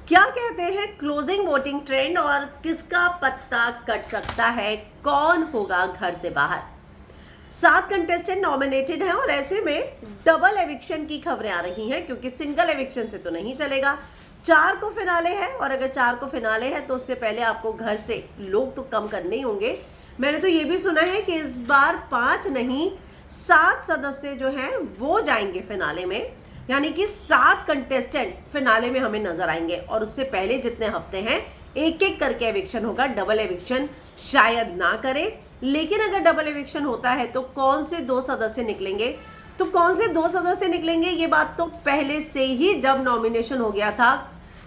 क्या कहते हैं क्लोजिंग वोटिंग ट्रेंड और किसका पत्ता कट सकता है, कौन होगा घर से बाहर। 7 कंटेस्टेंट नॉमिनेटेड हैं और ऐसे में डबल एविक्शन की खबरें आ रही हैं क्योंकि सिंगल एविक्शन से तो नहीं चलेगा। 4 को फिनाले है और अगर 4 को फिनाले है तो उससे पहले आपको घर से लोग तो कम करने ही होंगे। मैंने तो ये भी सुना है कि इस बार 5 नहीं 7 सदस्य जो हैं वो जाएंगे फिनाले में, यानी कि 7 कंटेस्टेंट फिनाले में हमें नजर आएंगे और उससे पहले जितने हफ्ते हैं एक एक करके एविक्शन होगा। डबल एविक्शन शायद ना करे, लेकिन अगर डबल एविक्शन होता है तो कौन से 2 सदस्य निकलेंगे, तो कौन से 2 सदस्य निकलेंगे ये बात तो पहले से ही जब नॉमिनेशन हो गया था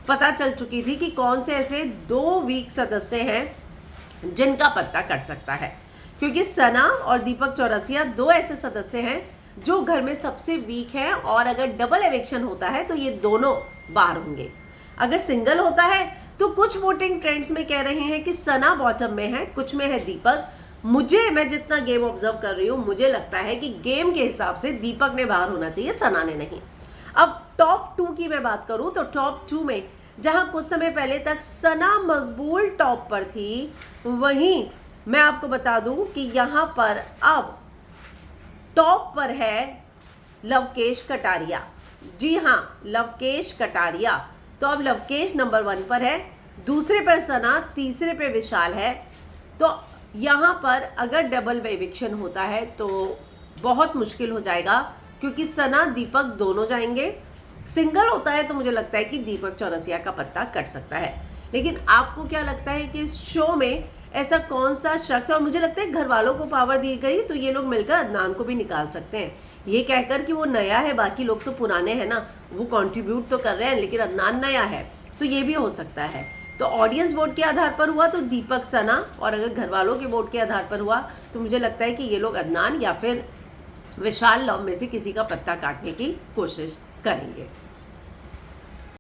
पता चल चुकी थी कि कौन से ऐसे 2 वीक सदस्य हैं जिनका पत्ता कट सकता है, क्योंकि सना और दीपक चौरसिया 2 ऐसे सदस्य हैं जो घर में सबसे वीक है और अगर डबल एविक्शन होता है तो ये दोनों बाहर होंगे। अगर सिंगल होता है तो कुछ वोटिंग ट्रेंड्स में कह रहे हैं कि सना बॉटम में है, कुछ में है दीपक। मैं जितना गेम ऑब्जर्व कर रही हूँ मुझे लगता है कि गेम के हिसाब से दीपक ने बाहर होना चाहिए, सना ने नहीं। अब टॉप 2 की मैं बात करूं तो टॉप 2 में जहां कुछ समय पहले तक सना मकबूल टॉप पर थी, वहीं मैं आपको बता दूं कि यहां पर अब टॉप पर है लवकेश कटारिया। जी हाँ, लवकेश कटारिया। तो अब लवकेश नंबर 1 पर है, दूसरे पर सना, तीसरे पे विशाल है। तो यहाँ पर अगर डबल एविक्शन होता है तो बहुत मुश्किल हो जाएगा क्योंकि सना दीपक दोनों जाएंगे। सिंगल होता है तो मुझे लगता है कि दीपक चौरसिया का पत्ता कट सकता है। लेकिन आपको क्या लगता है कि इस शो में ऐसा कौन सा शख्स, और मुझे लगता है घर वालों को पावर दी गई तो ये लोग मिलकर अदनान को भी निकाल सकते हैं, ये कहकर कि वो नया है बाकी लोग तो पुराने हैं ना, वो कंट्रीब्यूट तो कर रहे हैं लेकिन अदनान नया है, तो ये भी हो सकता है। तो ऑडियंस वोट के आधार पर हुआ तो दीपक सना, और अगर घर वालों के वोट के आधार पर हुआ तो मुझे लगता है कि ये लोग अदनान या फिर विशाल लव में से किसी का पत्ता काटने की कोशिश करेंगे।